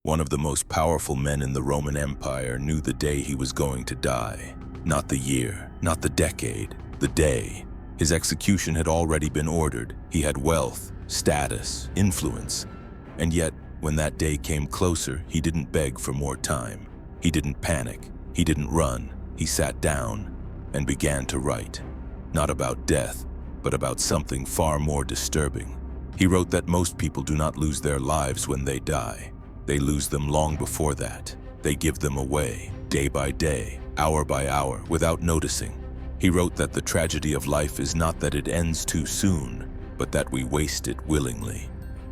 One of the most powerful men in the Roman Empire knew the day he was going to die. Not the year, not the decade, the day. His execution had already been ordered. He had wealth, status, influence. And yet, when that day came closer, he didn't beg for more time. He didn't panic. He didn't run. He sat down and began to write. Not about death, but about something far more disturbing. He wrote that most people do not lose their lives when they die. They lose them long before that. They give them away, day by day, hour by hour, without noticing. He wrote that the tragedy of life is not that it ends too soon, but that we waste it willingly.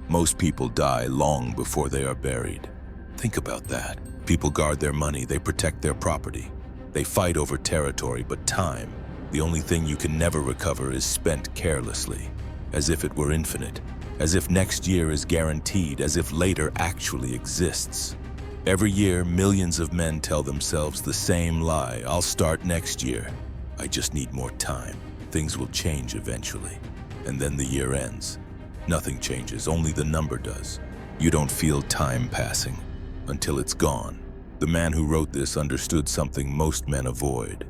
Most people die long before they are buried. Think about that. People guard their money, they protect their property. They fight over territory, but time, the only thing you can never recover, is spent carelessly, as if it were infinite, as if next year is guaranteed, as if later actually exists. Every year, millions of men tell themselves the same lie: I'll start next year. I just need more time. Things will change eventually. And then the year ends. Nothing changes, only the number does. You don't feel time passing until it's gone. The man who wrote this understood something most men avoid.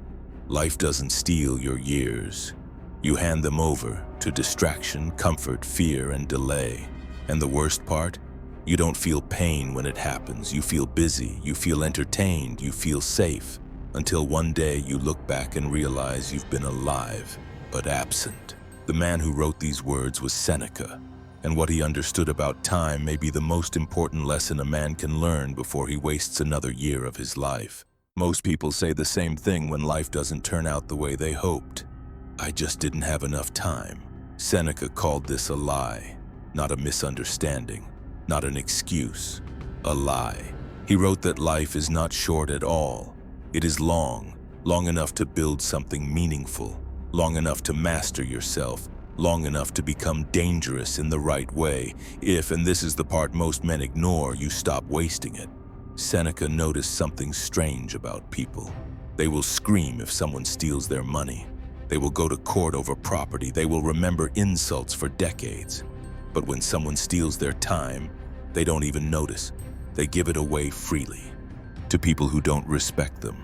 Life doesn't steal your years. You hand them over to distraction, comfort, fear, and delay. And the worst part? You don't feel pain when it happens. You feel busy, you feel entertained, you feel safe. Until one day you look back and realize you've been alive, but absent. The man who wrote these words was Seneca, and what he understood about time may be the most important lesson a man can learn before he wastes another year of his life. Most people say the same thing when life doesn't turn out the way they hoped. I just didn't have enough time. Seneca called this a lie, not a misunderstanding, not an excuse, a lie. He wrote that life is not short at all. It is long, long enough to build something meaningful, long enough to master yourself, long enough to become dangerous in the right way, if, and this is the part most men ignore, you stop wasting it. Seneca noticed something strange about people. They will scream if someone steals their money. They will go to court over property. They will remember insults for decades. But when someone steals their time, they don't even notice. They give it away freely. To people who don't respect them,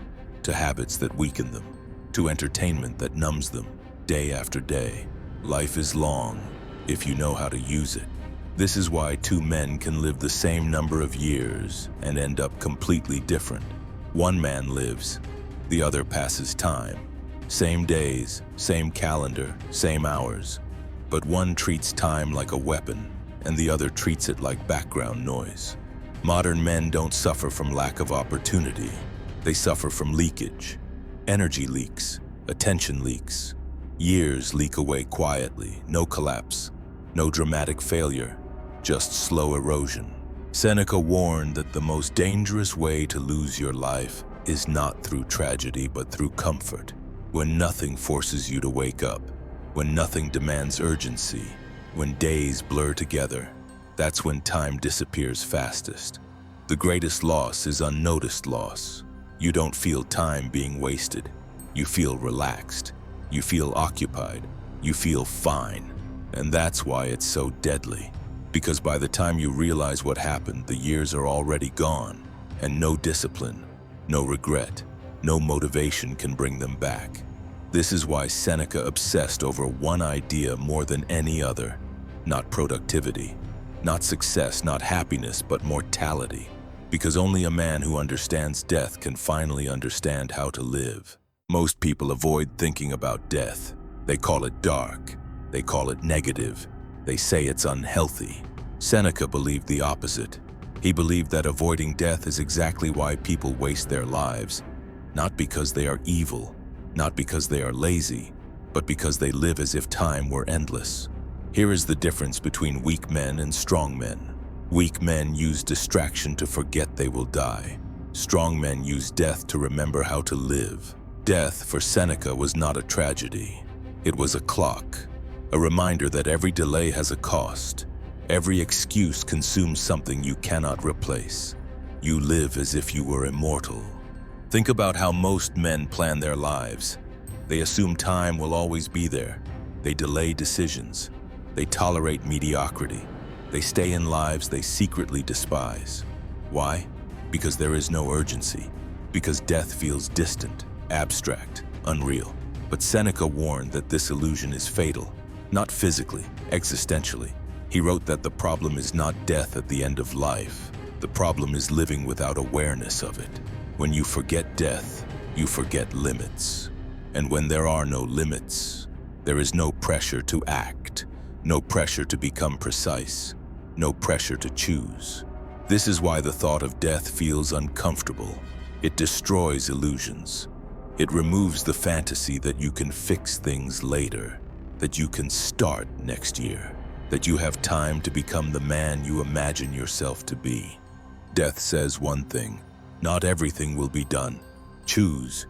to habits that weaken them, to entertainment that numbs them, day after day. Life is long, if you know how to use it. This is why two men can live the same number of years and end up completely different. One man lives, the other passes time. Same days, same calendar, same hours. But one treats time like a weapon, and the other treats it like background noise. Modern men don't suffer from lack of opportunity. They suffer from leakage. Energy leaks, attention leaks. Years leak away quietly, no collapse, no dramatic failure, just slow erosion. Seneca warned that the most dangerous way to lose your life is not through tragedy, but through comfort. When nothing forces you to wake up, when nothing demands urgency, when days blur together, that's when time disappears fastest. The greatest loss is unnoticed loss. You don't feel time being wasted. You feel relaxed. You feel occupied. You feel fine. And that's why it's so deadly. Because by the time you realize what happened, the years are already gone, and no discipline, no regret, no motivation can bring them back. This is why Seneca obsessed over one idea more than any other. Not productivity, not success, not happiness, but mortality. Because only a man who understands death can finally understand how to live. Most people avoid thinking about death. They call it dark. They call it negative. They say it's unhealthy. Seneca believed the opposite. He believed that avoiding death is exactly why people waste their lives. Not because they are evil, not because they are lazy, but because they live as if time were endless. Here is the difference between weak men and strong men. Weak men use distraction to forget they will die. Strong men use death to remember how to live. Death, for Seneca, was not a tragedy. It was a clock, a reminder that every delay has a cost. Every excuse consumes something you cannot replace. You live as if you were immortal. Think about how most men plan their lives. They assume time will always be there. They delay decisions. They tolerate mediocrity. They stay in lives they secretly despise. Why? Because there is no urgency. Because death feels distant, abstract, unreal. But Seneca warned that this illusion is fatal, not physically, existentially. He wrote that the problem is not death at the end of life. The problem is living without awareness of it. When you forget death, you forget limits. And when there are no limits, there is no pressure to act, no pressure to become precise, no pressure to choose. This is why the thought of death feels uncomfortable. It destroys illusions. It removes the fantasy that you can fix things later, that you can start next year, that you have time to become the man you imagine yourself to be. Death says one thing: not everything will be done. Choose.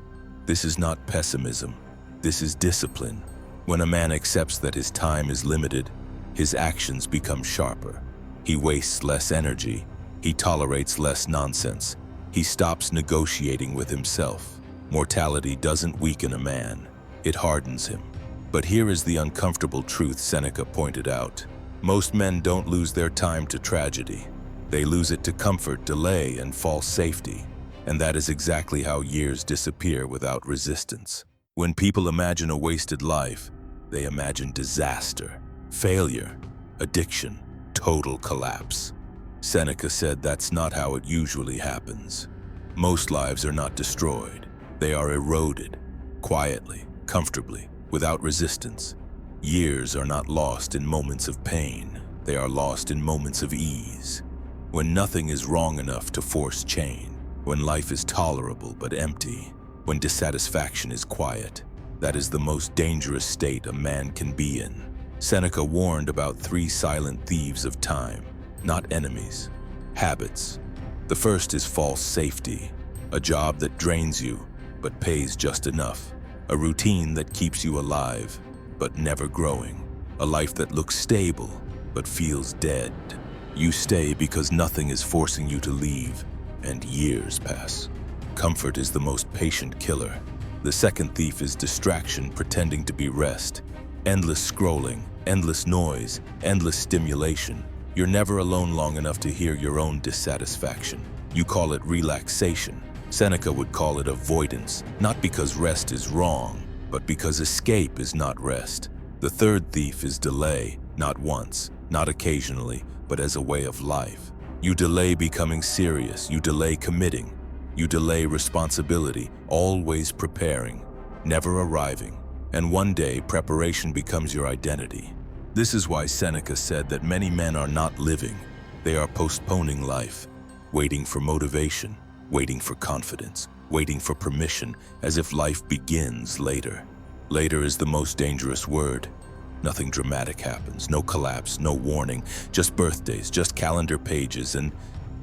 This is not pessimism. This is discipline. When a man accepts that his time is limited, his actions become sharper. He wastes less energy. He tolerates less nonsense. He stops negotiating with himself. Mortality doesn't weaken a man. It hardens him. But here is the uncomfortable truth Seneca pointed out. Most men don't lose their time to tragedy. They lose it to comfort, delay, and false safety. And that is exactly how years disappear without resistance. When people imagine a wasted life, they imagine disaster, failure, addiction, total collapse. Seneca said that's not how it usually happens. Most lives are not destroyed. They are eroded, quietly, comfortably, without resistance. Years are not lost in moments of pain. They are lost in moments of ease. When nothing is wrong enough to force change. When life is tolerable but empty. When dissatisfaction is quiet. That is the most dangerous state a man can be in. Seneca warned about 3 silent thieves of time, not enemies, habits. The first is false safety, a job that drains you but pays just enough, a routine that keeps you alive but never growing, a life that looks stable but feels dead. You stay because nothing is forcing you to leave, and years pass. Comfort is the most patient killer. The second thief is distraction pretending to be rest. Endless scrolling, endless noise, endless stimulation. You're never alone long enough to hear your own dissatisfaction. You call it relaxation. Seneca would call it avoidance, not because rest is wrong, but because escape is not rest. The third thief is delay, not once, not occasionally, but as a way of life. You delay becoming serious, you delay committing, you delay responsibility, always preparing, never arriving. And one day, preparation becomes your identity. This is why Seneca said that many men are not living. They are postponing life, waiting for motivation, waiting for confidence, waiting for permission, as if life begins later. Later is the most dangerous word. Nothing dramatic happens, no collapse, no warning, just birthdays, just calendar pages, and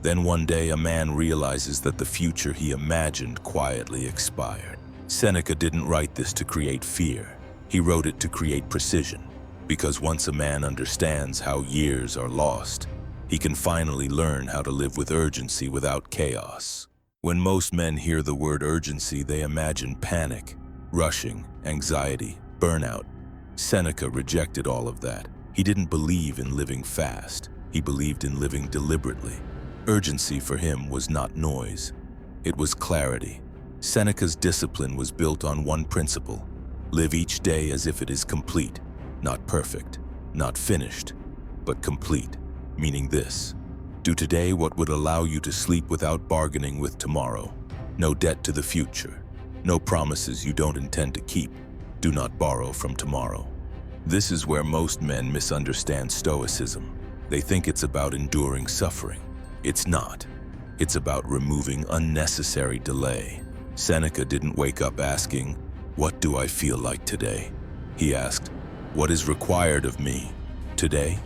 then one day a man realizes that the future he imagined quietly expired. Seneca didn't write this to create fear. He wrote it to create precision. Because once a man understands how years are lost, he can finally learn how to live with urgency without chaos. When most men hear the word urgency, they imagine panic, rushing, anxiety, burnout. Seneca rejected all of that. He didn't believe in living fast. He believed in living deliberately. Urgency for him was not noise. It was clarity. Seneca's discipline was built on one principle: live each day as if it is complete. Not perfect, not finished, but complete. Meaning this: do today what would allow you to sleep without bargaining with tomorrow. No debt to the future. No promises you don't intend to keep. Do not borrow from tomorrow. This is where most men misunderstand Stoicism. They think it's about enduring suffering. It's not. It's about removing unnecessary delay. Seneca didn't wake up asking, "What do I feel like today?" He asked, "What is required of me today?"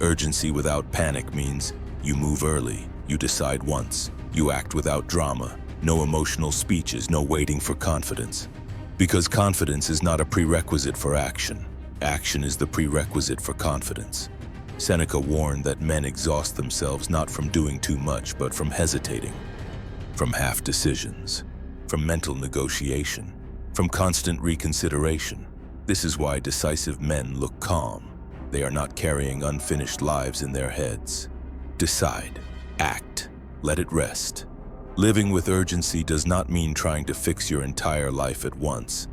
Urgency without panic means you move early, you decide once, you act without drama, no emotional speeches, no waiting for confidence. Because confidence is not a prerequisite for action. Action is the prerequisite for confidence. Seneca warned that men exhaust themselves not from doing too much, but from hesitating, from half decisions, from mental negotiation, from constant reconsideration. This is why decisive men look calm. They are not carrying unfinished lives in their heads. Decide, act, Let it rest. Living with urgency does not mean trying to fix your entire life at once.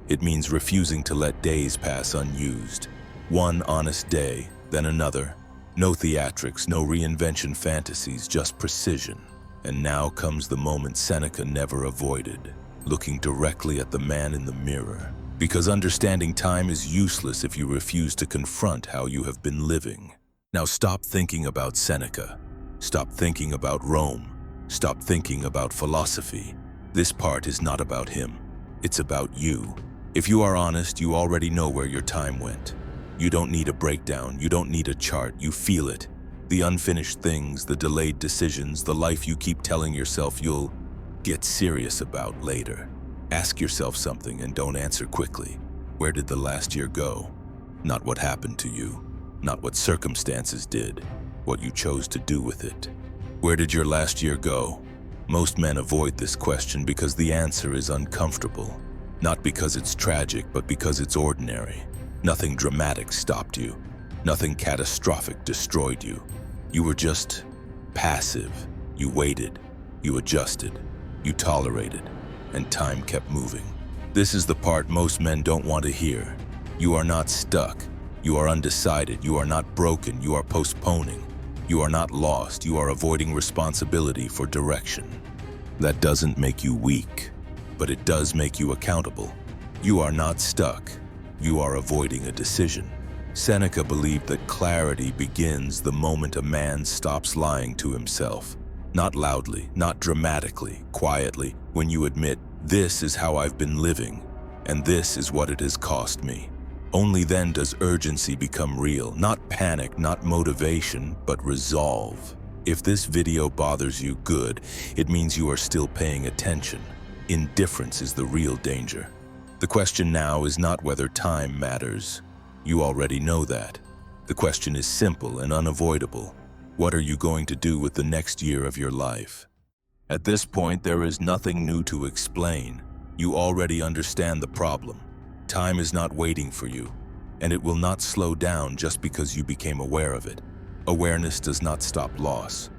It means refusing to let days pass unused. One honest day, then another. No theatrics, no reinvention fantasies, just precision. And now comes the moment Seneca never avoided, looking directly at the man in the mirror. Because understanding time is useless if you refuse to confront how you have been living. Now stop thinking about Seneca. Stop thinking about Rome. Stop thinking about philosophy. This part is not about him. It's about you. If you are honest, you already know where your time went. You don't need a breakdown. You don't need a chart. You feel it. The unfinished things, the delayed decisions, the life you keep telling yourself you'll get serious about later. Ask yourself something and don't answer quickly. Where did the last year go? Not what happened to you. Not what circumstances did. What you chose to do with it. Where did your last year go? Most men avoid this question because the answer is uncomfortable. Not because it's tragic, but because it's ordinary. Nothing dramatic stopped you. Nothing catastrophic destroyed you. You were just passive. You waited. You adjusted. You tolerated. And time kept moving. This is the part most men don't want to hear. You are not stuck. You are undecided. You are not broken. You are postponing. You are not lost. You are avoiding responsibility for direction. That doesn't make you weak, but it does make you accountable. You are not stuck. You are avoiding a decision. Seneca believed that clarity begins the moment a man stops lying to himself. Not loudly, not dramatically, quietly, when you admit, this is how I've been living, and this is what it has cost me. Only then does urgency become real, not panic, not motivation, but resolve. If this video bothers you, good, it means you are still paying attention. Indifference is the real danger. The question now is not whether time matters. You already know that. The question is simple and unavoidable. What are you going to do with the next year of your life? At this point, there is nothing new to explain. You already understand the problem. Time is not waiting for you, and it will not slow down just because you became aware of it. Awareness does not stop loss.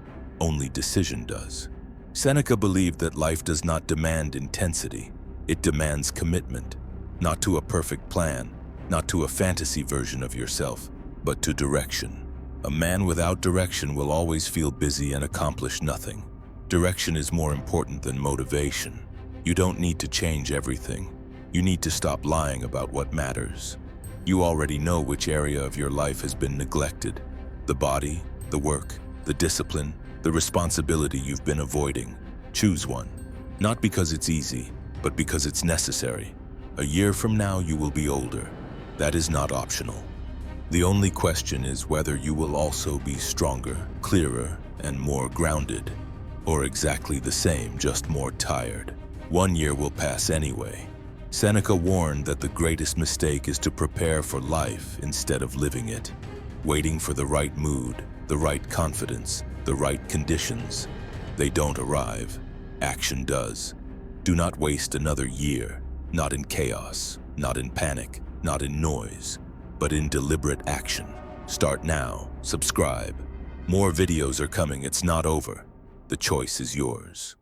Only decision does. Seneca believed that life does not demand intensity. It demands commitment, not to a perfect plan, not to a fantasy version of yourself, but to direction. A man without direction will always feel busy and accomplish nothing. Direction is more important than motivation. You don't need to change everything. You need to stop lying about what matters. You already know which area of your life has been neglected. The body, the work, the discipline, the responsibility you've been avoiding. Choose one. Not because it's easy, but because it's necessary. A year from now, you will be older. That is not optional. The only question is whether you will also be stronger, clearer, and more grounded. Or exactly the same, just more tired. 1 year will pass anyway. Seneca warned that the greatest mistake is to prepare for life instead of living it. Waiting for the right mood, the right confidence, the right conditions. They don't arrive. Action does. Do not waste another year, not in chaos, not in panic, not in noise, but in deliberate action. Start now, subscribe. More videos are coming, it's not over. The choice is yours.